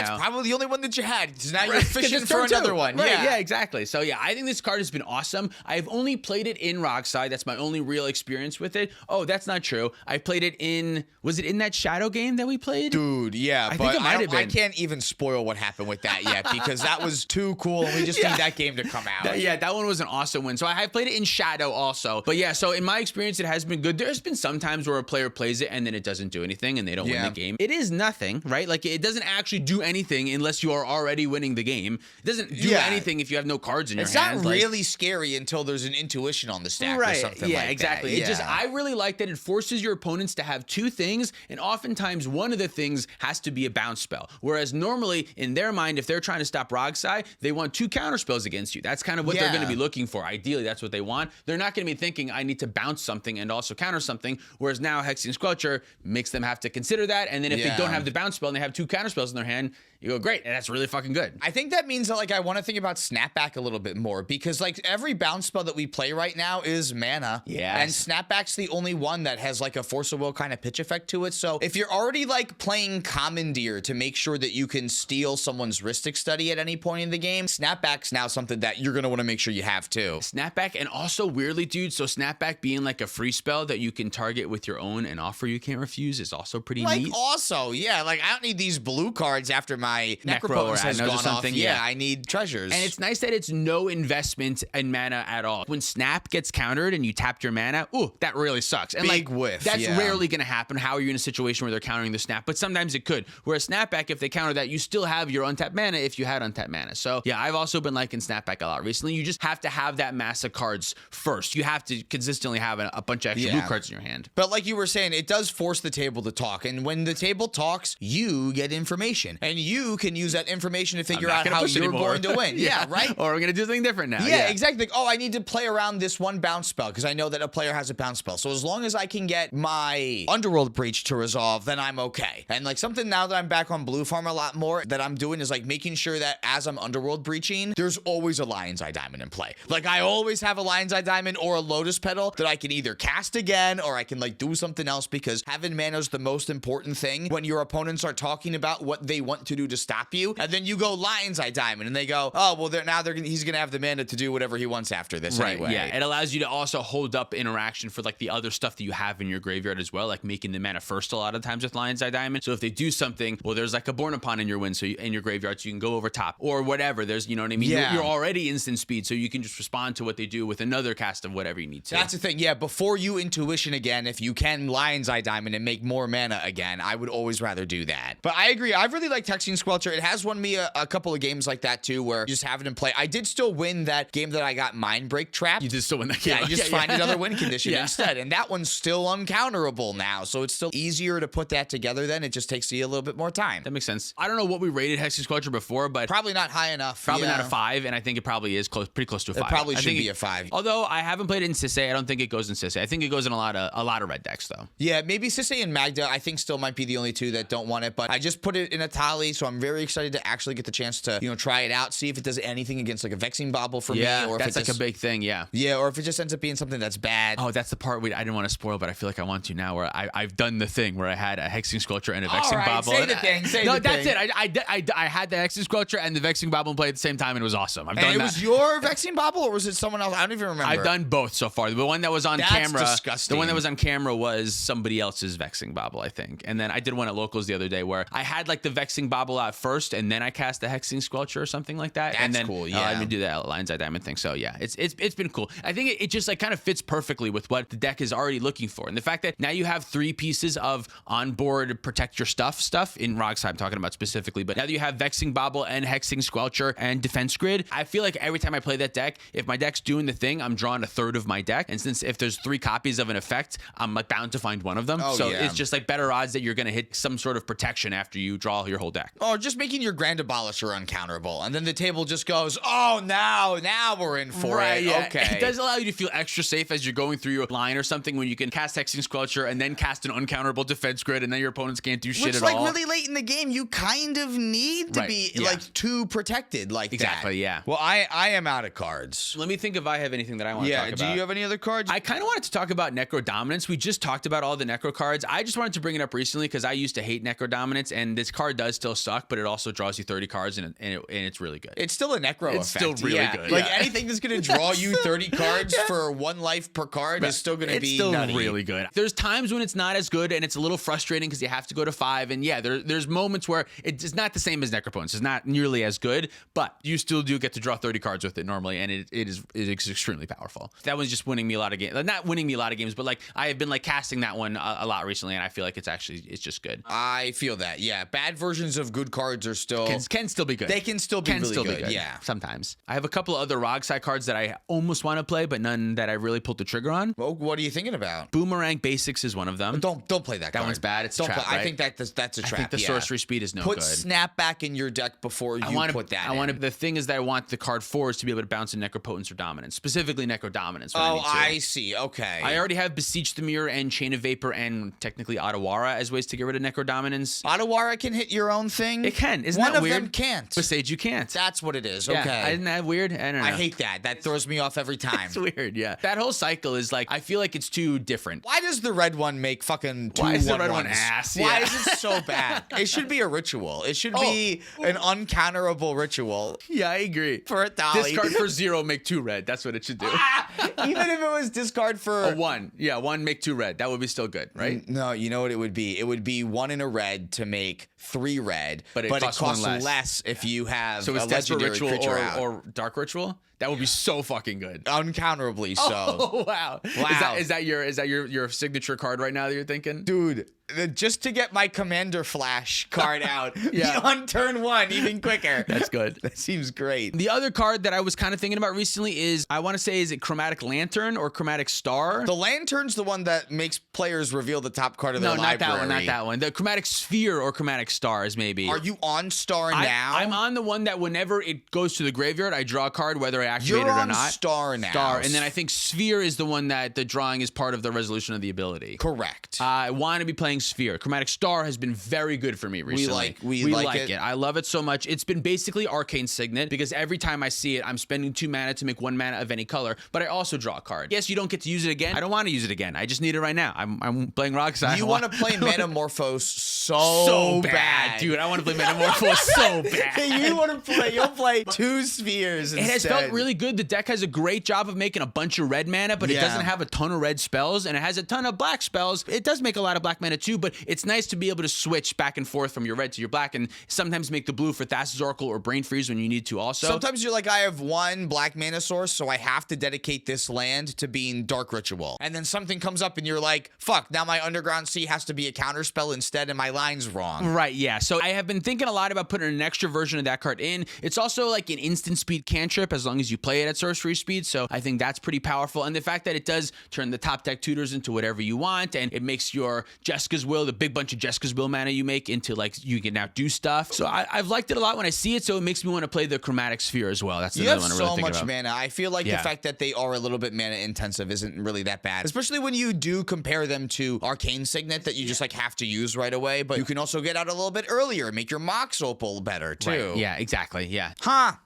the only one that you had. So now you're fishing for another one. Right, yeah, exactly. So yeah, I think this card has been awesome. I've only played it in Rogside. That's my only real experience with it. Oh, that's not true. I played it in, was it in that Shadow game that we played? Dude, yeah. I think it might have been. I can't even spoil what happened with that yet because that was too cool and we just need that game to come out. That one was an awesome win. So I have played it in Shadow also. But yeah, so in my experience, it has been good. There's been some times where a player plays it and then it doesn't do anything and they don't win the game. It is nothing, right? Like it doesn't actually do anything unless you are already winning the game. It doesn't do anything if you have no cards in your hand. It's not really scary until there's an intuition on the stack or something like that. Yeah, exactly. It just, I really like that it forces your opponents to have two things, and oftentimes one of the things has to be a bounce spell. Whereas normally, in their mind, if they're trying to stop Rogsai, they want two counter spells against you. That's kind of what they're going to be looking for. Ideally, that's what they want. They're not going to be thinking, I need to bounce something and also counter something, whereas now Hexing Squelcher makes them have to consider that, and then if they don't have the bounce spell and they have two counter spells in their hand, you go, great, and that's really fucking good. I think that means that, like, I want to think about Snapback a little bit more because, like, every bounce spell that we play right now is mana. Yeah. And Snapback's the only one that has, like, a Force of Will kind of pitch effect to it. So if you're already, like, playing Commandeer to make sure that you can steal someone's Rhystic Study at any point in the game, Snapback's now something that you're going to want to make sure you have, too. Snapback, and also, weirdly, dude, so Snapback being, like, a free spell that you can target with your own and offer you can't refuse is also pretty neat. neat. also, yeah, like I don't need these blue cards after my Necropotence has gone off. Yeah, I need treasures. And it's nice that it's no investment in mana at all. When Snap gets countered and you tapped your mana, ooh, that really sucks. And big whiff. That's rarely going to happen. How are you in a situation where they're countering the Snap? But sometimes it could. Whereas Snapback, if they counter that, you still have your untapped mana if you had untapped mana. So yeah, I've also been liking Snapback a lot recently. You just have to have that mass of cards first. You have to consistently have a bunch of extra blue cards in your hand. But like you were saying, it does force the table to talk. And when the table talks, you get information. And you can use that information to figure out how you're going to win. Yeah, right? Or we're going to do something different now. Yeah, exactly. Like, oh, I need to play around this one bounce spell because I know that a player has a bounce spell. So as long as I can get my Underworld Breach to resolve, then I'm okay. And like something now that I'm back on Blue Farm a lot more that I'm doing is like making sure that as I'm Underworld Breaching, there's always a Lion's Eye Diamond in play. Like I always have a Lion's Eye Diamond or a Lotus Petal that I can either cast again or I can like do something else, because having mana is the most important thing when your opponents are talking about what they want to do to stop you. And then you go Lion's Eye Diamond and they go, oh, well, he's going to have the mana to do whatever he wants after this anyway. Yeah, it allows you to also hold up interaction for like the other stuff that you have in your graveyard as well, like making the mana first a lot of times with Lion's Eye Diamond. So if they do something, well, there's like a Born Upon in your win, so in your graveyard, so you can go over top or whatever. There's, you know what I mean? Yeah. You're already instant speed, so you can just respond to what they do with another cast of whatever you need to. That's the thing. Yeah, before you Intuition again, if you can Lion's Eye Diamond and make more mana again, I would always rather do that. But I agree. I've really liked Hexing Squelcher. It has won me a couple of games like that too, where you just have it in play. I did still win that game that I got Mind Break trapped. You did still win that game. Yeah, you just find another win condition instead. And that one's still uncounterable now. So it's still easier to put that together then. It just takes you a little bit more time. That makes sense. I don't know what we rated Hexing Squelcher before, but probably not high enough. Probably not a 5, and I think it probably is pretty close to a 5. It probably should be a 5. Although I haven't played it in Sisei, I don't think it goes in Sisei. I think it goes in a lot of red decks though. Yeah, maybe Sisei and Magda I think still might be the only two that don't want it, but I just put it in a tally, so I'm very excited to actually get the chance to, try it out, see if it does anything against like a Vexing Bobble for me, or if that's like a big thing. Yeah, or if it just ends up being something that's bad. Oh, that's the part I didn't want to spoil, but I feel like I want to now, where I've done the thing where I had a Hexing Squelcher and a Vexing Bobble. Say the thing. That's it. I had the Hexing Squelcher and the Vexing Bobble in play at the same time, and it was awesome. I've done that. It was your Vexing Bobble, or was it someone else? I don't even remember. I've done both so far. The one that was on camera. Disgusting. The one that was on camera was somebody else's Vexing Bobble, I think. And then I did one at Locals the other day where I had like the Vexing Bobble out first, and then I cast the Hexing Squelcher or something like that. That's and then, cool. Yeah, I didn't do that Lion's Eye Diamond thing. So yeah, it's been cool. I think it just like kind of fits perfectly with what the deck is already looking for, and the fact that now you have 3 pieces of onboard protect your stuff in Rogside I'm talking about specifically, but now that you have Vexing Bobble and Hexing Squelcher and Defense Grid, I feel like every time I play that deck, if my deck's doing the thing, I'm drawing a third of my deck, and since if there's 3 copies of an effect, I'm like bound to find one of them. It's just like better odds that you're gonna hit some sort of protection after you draw your whole deck. Or just making your Grand Abolisher uncounterable, and then the table just goes, oh, now we're in for it. Yeah. Okay. It does allow you to feel extra safe as you're going through your line or something, when you can cast Hexing Squelcher and then cast an uncounterable Defense Grid, and then your opponents can't do shit at all. Which, like, really late in the game, you kind of need to be like too protected like that. Exactly. Yeah. Well, I am out of cards. Let me think if I have anything that I want to talk about. Do you have any other cards? I kind of wanted to talk about Necrodominance. We just talked about all the Necro cards. I just wanted to bring it up recently because I used to hate Necrodominance, and this card does still suck, but it also draws you 30 cards, and it's really good. It's still a Necro It's effect. still really good. Like anything that's going to draw you 30 cards for 1 life per card is still going to be still nutty. Really good. There's times when it's not as good, and it's a little frustrating because you have to go to 5, and there's moments where it's not the same as Necropotence. It's not nearly as good, but you still do get to draw 30 cards with it normally, and it is extremely powerful. That was just winning me a lot of games. Not winning me a lot of games, but like I have been like casting that one a lot recently, and I feel like it's just good. I feel that. Yeah, bad versions of good cards are still can still be good. They can still be good. Yeah, sometimes. I have a couple of other Rogside cards that I almost want to play, but none that I really pulled the trigger on. Well, what are you thinking about? Boomerang Basics is one of them. Don't play that card. That one's bad. It's a trap, right? I think that's a trap. I think the sorcery speed is no good. Put Snapback in your deck before you put that in. The thing is that I want the card 4 is to be able to bounce in Necropotence or Dominance, specifically Necrodominance. I see. Okay. I already have Beseech the Mirror and Chain of Vapor and technically Otawara as ways to get rid of Necrodominance. Otawara can hit your own thing? It can. Isn't that weird? One of them can't. Besage you can't. That's what it is. Yeah. Okay. Isn't that weird? I don't know. I hate that. That throws me off every time. It's weird, yeah. That whole cycle is like, I feel like it's too different. Why does the red one make fucking 2 Why is the red 1-1s? one ass? Why is it so bad? It should be a ritual. It should be an uncounterable ritual. Yeah, I agree. For a dolly. Discard for 0, make 2 red. That's what it should do. Even if it was discard for... a 1. Yeah, 1, make 2 red. That would be still good, right? No, you know what it would be? it would be 1 in a red to make 3 red, but it costs less if you have so it's a Desperate legendary Ritual creature out. or Dark Ritual. That would be so fucking good. Uncounterably so. Oh wow! Is that your signature card right now that you're thinking, dude? Just to get my Commander Flash card out on turn 1 even quicker. That's good. That seems great. The other card that I was kind of thinking about recently is, I want to say, is it Chromatic Lantern or Chromatic Star? The Lantern's the one that makes players reveal the top card of their library. Not that one. The Chromatic Sphere or Chromatic Star is maybe. Are you on Star now? I'm on the one that whenever it goes to the graveyard, I draw a card whether I activate it or not. You're on Star now. And then I think Sphere is the one that the drawing is part of the resolution of the ability. Correct. I want to be playing Sphere. Chromatic Star has been very good for me recently. We like it. I love it so much. It's been basically Arcane Signet because every time I see it, I'm spending 2 mana to make 1 mana of any color, but I also draw a card. Yes, you don't get to use it again. I don't want to use it again. I just need it right now. I'm playing Roxai. You want to play Metamorphose so bad. Dude. I want to play Metamorphose so bad. You'll play 2 spheres instead. It has felt really good. The deck has a great job of making a bunch of red mana, but it doesn't have a ton of red spells, and it has a ton of black spells. It does make a lot of black mana too, but it's nice to be able to switch back and forth from your red to your black, and sometimes make the blue for Thassa's Oracle or Brain Freeze when you need to also. Sometimes you're like, I have 1 black mana source, so I have to dedicate this land to being Dark Ritual. And then something comes up and you're like, fuck, now my Underground Sea has to be a counterspell instead, and my line's wrong. Right, yeah. So I have been thinking a lot about putting an extra version of that card in. It's also like an instant speed cantrip as long as you play it at sorcery speed, so I think that's pretty powerful. And the fact that it does turn the top deck tutors into whatever you want, and it makes your Jeska's Will, the big bunch of Jeska's Will mana you make, into like you can now do stuff. So I've liked it a lot when I see it, so it makes me want to play the Chromatic Sphere as well. That's the other one I really think about. You have so much mana. I feel like the fact that they are a little bit mana intensive isn't really that bad, especially when you do compare them to Arcane Signet that you just like have to use right away, but you can also get out a little bit earlier and make your Mox Opal better too. Right. Yeah, exactly. Yeah.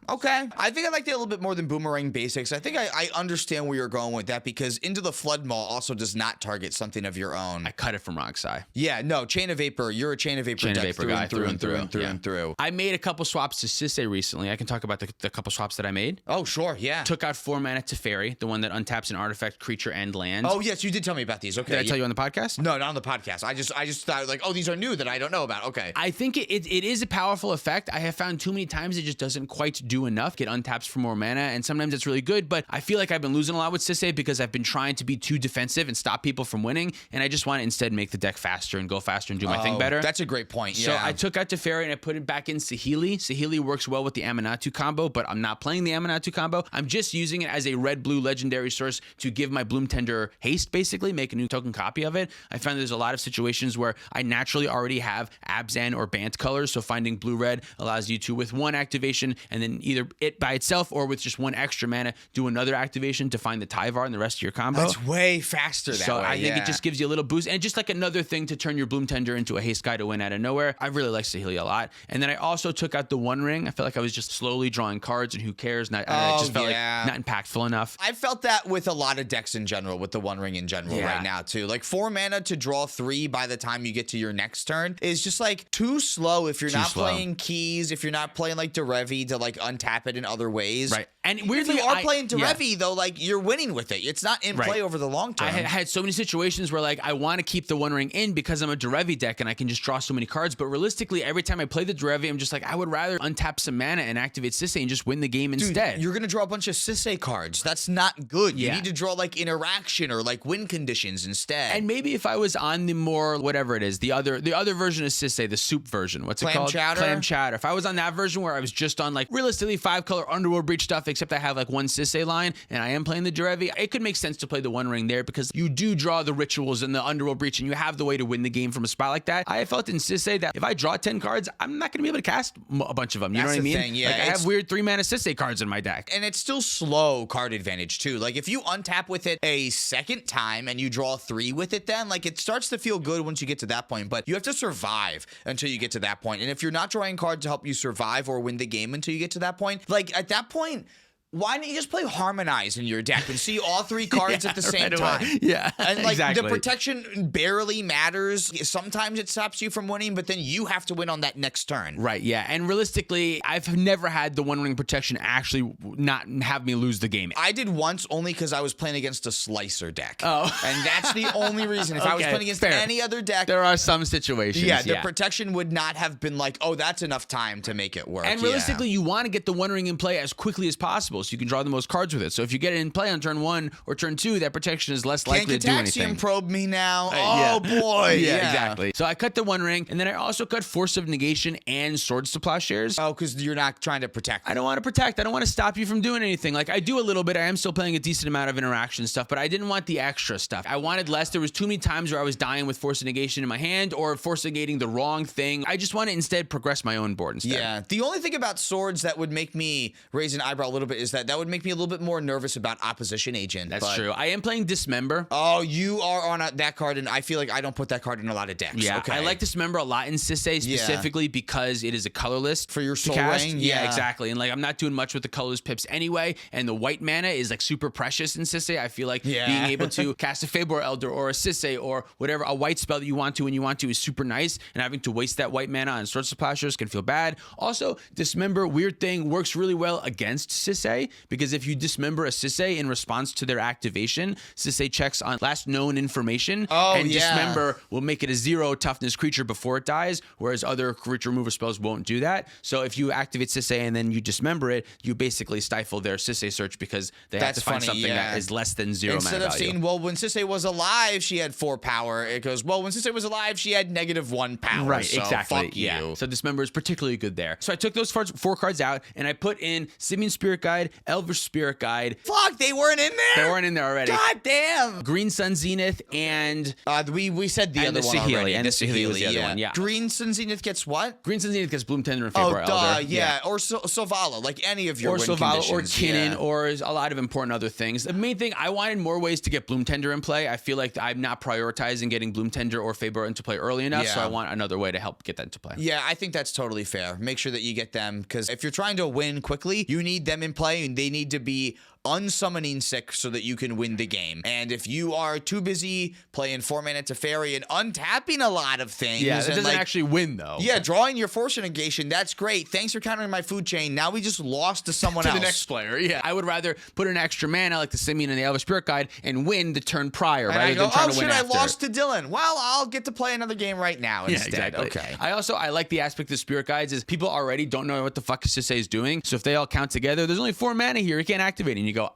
Okay. I think I liked it a little bit more than Boomerang Basics. I think I understand where you're going with that because Into the Flood Maw also does not target something of your own. I cut it from Roxai. Yeah, no, Chain of Vapor. You're a Chain of Vapor deck through and through. I made a couple swaps to Sisay recently. I can talk about the couple swaps that I made. Oh, sure, yeah. Took out 4 mana to Fairy, the one that untaps an artifact, creature, and land. Oh, yes, you did tell me about these. Okay. Did I tell you on the podcast? No, not on the podcast. I just thought like, oh, these are new that I don't know about. Okay. I think it is a powerful effect. I have found too many times it just doesn't quite do enough. It untaps for more mana, and sometimes it's really good, but I feel like I've been losing a lot with Sisay because I've been trying to be too defensive and stop people from winning, and I just want to instead make the deck faster and go faster and do my thing better. That's a great point. So I took out Teferi and I put it back in Saheeli. Saheeli works well with the Amanatu combo, but I'm not playing the Amanatu combo. I'm just using it as a red-blue legendary source to give my Bloom Tender haste, basically, make a new token copy of it. I found there's a lot of situations where I naturally already have Abzan or Bant colors, so finding blue-red allows you to, with 1 activation, and then either it by itself or with just 1 extra mana, do another activation to find the Tyvar and the rest of your combo. That's way faster that way. So I think it just gives you a little boost, and just like another thing to turn your Bloom Tender into a haste guy to win out of nowhere. I really like Saheeli a lot. And then I also took out the One Ring. I felt like I was just slowly drawing cards, and who cares? It just felt like not impactful enough. I felt that with a lot of decks in general, with the One Ring in general right now too. Like 4 mana to draw 3 by the time you get to your next turn is just like too slow if you're not playing keys, if you're not playing like Derevi to like untap it in other ways. Right. And weirdly, if you are playing Derevi though, like you're winning with it. It's not in play over the long term. I had so many situations where like I want to keep the One Ring in because I'm a Derevi deck and I can just draw so many cards. But realistically, every time I play the Derevi, I'm just like, I would rather untap some mana and activate Sisay and just win the game instead. You're gonna draw a bunch of Sisay cards. That's not good. You need to draw like interaction or like win conditions instead. And maybe if I was on the more whatever it is, the other version of Sisay, the soup version. What's it called? Clam Chowder. If I was on that version where I was just on like realistically 5-color Underworld Breach stuff, except I have like 1 Sisay line and I am playing the Derevi, it could make sense to play the One Ring there because you do draw the rituals and the Underworld Breach and you have the way to win the game from a spot like that. I felt in Sisay that if I draw 10 cards, I'm not going to be able to cast a bunch of them. You know what I mean? Thing, yeah. Like I have weird 3-mana Sisay cards in my deck. And it's still slow card advantage too. Like if you untap with it a second time and you draw 3 with it, then like it starts to feel good once you get to that point, but you have to survive until you get to that point. And if you're not drawing cards to help you survive or win the game until you get to that point, like at that point, why don't you just play Harmonize in your deck and see all 3 cards at the same time? Yeah, and like exactly. the protection barely matters. Sometimes it stops you from winning, but then you have to win on that next turn. Right, yeah. And realistically, I've never had the One Ring protection actually not have me lose the game. I did once only because I was playing against a Slicer deck. Oh. And that's the only reason. If I was playing against any other deck. There are some situations. Yeah, the protection would not have been like, oh, that's enough time to make it work. And realistically, you want to get the One Ring in play as quickly as possible so you can draw the most cards with it. So if you get it in play on turn 1 or turn 2, that protection is less likely to do anything. Can't probe me now. Oh, boy. Yeah, exactly. So I cut the One Ring, and then I also cut Force of Negation and Swords to Plowshares. Oh, because you're not trying to protect. I don't want to protect. I don't want to stop you from doing anything. Like, I do a little bit. I am still playing a decent amount of interaction stuff, but I didn't want the extra stuff. I wanted less. There was too many times where I was dying with Force of Negation in my hand or Force negating the wrong thing. I just want to instead progress my own board instead. Yeah. The only thing about swords that would make me raise an eyebrow a little bit is that would make me a little bit more nervous about Opposition Agent. That's true. I am playing Dismember. Oh, you are on that card, and I feel like I don't put that card in a lot of decks. Yeah, okay. I like Dismember a lot in Sisei specifically because it is a colorless for your Soul cast. Ring. Yeah, exactly. And like I'm not doing much with the colorless pips anyway, and the white mana is like super precious in Sisei. I feel like being able to cast a Fabor Elder or a Sisei or whatever, a white spell that you want to when you want to is super nice, and having to waste that white mana on Swords to Plowshares can feel bad. Also, Dismember, weird thing, works really well against Sisei because if you dismember a Sisei in response to their activation, Sisei checks on last known information, and Dismember will make it a 0 toughness creature before it dies, whereas other creature remover spells won't do that. So if you activate Sisei and then you dismember it, you basically stifle their Sisei search because they have to find something that is less than 0 mana value. Instead of saying, well, when Sisei was alive, she had 4 power, it goes, well, when Sisei was alive, she had -1 power. Right, so exactly. Fuck you. So Dismember is particularly good there. So I took those 4 cards out and I put in Simian Spirit Guide, Elvish Spirit Guide. Fuck, they weren't in there? They weren't in there already. God damn. Green Sun Zenith and we said the other one already. And the Saheeli was the other one, yeah. Green Sun Zenith gets what? Green Sun Zenith gets Bloom Tender and Fabor Elder. Yeah. Or Sovala, like any of your or win Sovala or conditions. Kinnan or a lot of important other things. The main thing, I wanted more ways to get Bloom Tender in play. I feel like I'm not prioritizing getting Bloom Tender or Fabor into play early enough, so I want another way to help get that into play. Yeah, I think that's totally fair. Make sure that you get them, because if you're trying to win quickly, you need them in play, and they need to be unsummoning sick so that you can win the game. And if you are too busy playing 4 mana Teferi and untapping a lot of things, that doesn't actually win though. Yeah, drawing your Force Negation, that's great. Thanks for countering my food chain. Now we just lost to someone else. To the next player. Yeah, I would rather put an extra mana like the Simian and the Elvish Spirit Guide and win the turn prior rather than trying to win after. I lost to Dylan. Well, I'll get to play another game right now instead. Yeah, exactly. Okay. I like the aspect of Spirit Guides is people already don't know what the fuck Sisei is doing. So if they all count together, there's only 4 mana here. You can't activate it. And you go,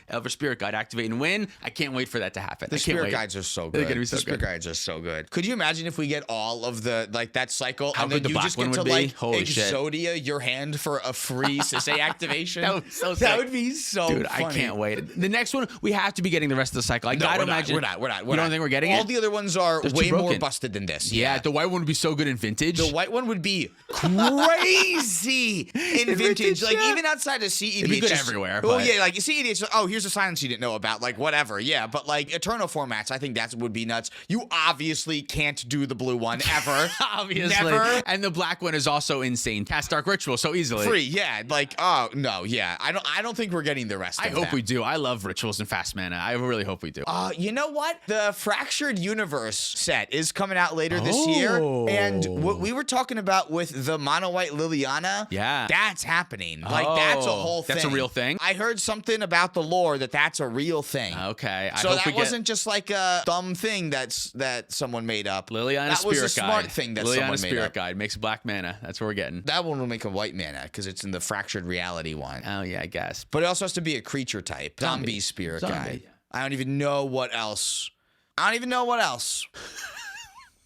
Elvish Spirit Guide, activate and win. I can't wait for that to happen. The Spirit Guides are so good. They're gonna be so good. The Spirit Guides are so good. Could you imagine if we get all of the, like, that cycle, How and then good the you black just one get to, would be? like, Holy Exodia shit. your hand for a free Sisei activation? That would be so sick. That would be so Dude, funny. I can't wait. The next one, we have to be getting the rest of the cycle. I gotta imagine. We're not. You don't think we're getting it? All the other ones are way more busted than this. Yeah, the white one would be so good in Vintage. The white one would be crazy in Vintage. Like, even outside of CEDH. It'd be good everywhere. Oh, yeah, like CEDH, oh, here's a silence you didn't know about. Like, whatever. Yeah, but like Eternal formats, I think that would be nuts. You obviously can't do the blue one ever. Obviously. Never. And the black one is also insane. Cast Dark Ritual so easily. Free, yeah. Like, oh, no, yeah. I don't think we're getting the rest of that. I hope we do. I love rituals and fast mana. I really hope we do. You know what? The Fractured Universe set is coming out later this year. And what we were talking about with the Mono White Liliana, that's happening. Like, that's a whole thing. That's a real thing? I heard something about the lore that's a real thing. Okay. So that wasn't just like a dumb thing that someone made up. Liliana Spirit Guide. That was a smart thing that someone made up. Liliana Spirit Guide makes black mana. That's what we're getting. That one will make a white mana because it's in the Fractured Reality one. Oh, yeah, I guess. But it also has to be a creature type. Zombie Spirit Guide. I don't even know what else.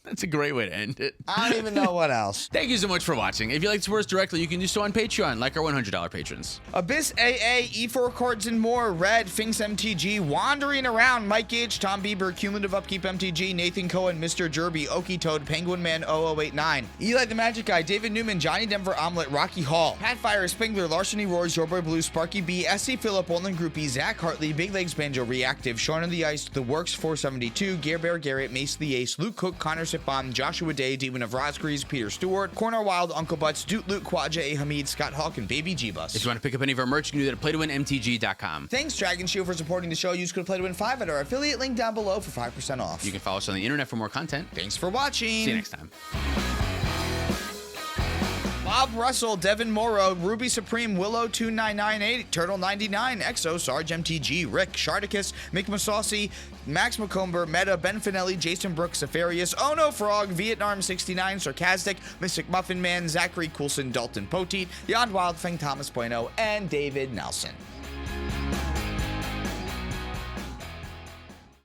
That's a great way to end it. I don't even know what else. Thank you so much for watching. If you'd like to support us directly, you can do so on Patreon, like our $100 patrons. Abyss AA, E4 Cards and More, Red, Finks MTG, Wandering Around, Mike Gage, Tom Bieber, Cumulative Upkeep MTG, Nathan Cohen, Mr. Jerby, Okie Toad, Penguin Man 0089, Eli the Magic Guy, David Newman, Johnny Denver Omelet, Rocky Hall, Patfire, Spengler, Larceny Roars, Your Boy Blue, Sparky B, SC Phillip, Olin Groupie, Zach Hartley, Big Legs Banjo, Reactive, Sean of the Ice, The Works 472, Gear Bear Garrett, Mace the Ace, Luke Cook, Connor Tip Bomb, Joshua Day, Demon of Rosgreaves, Peter Stewart, Corner Wild, Uncle Butts, Doot Luke, Quadja A. Hamid, Scott Hawk, and Baby G-Bus. If you want to pick up any of our merch, you can do that at playtowinmtg.com. Thanks, Dragon Shield, for supporting the show. Use code PLAYTOWIN5 at our affiliate link down below for 5% off. You can follow us on the internet for more content. Thanks for watching. See you next time. Bob Russell, Devin Morrow, Ruby Supreme, Willow 2998, Turtle 99, Exo, Sarge MTG, Rick, Sharticus, Mick Masaucy, Max McComber, Meta, Ben Finelli, Jason Brooks, Safarius, Oh No Frog, Vietnam 69, Sarcastic, Mystic Muffin Man, Zachary Coulson, Dalton Poteet, Yond Wild, Feng Thomas Bueno, and David Nelson.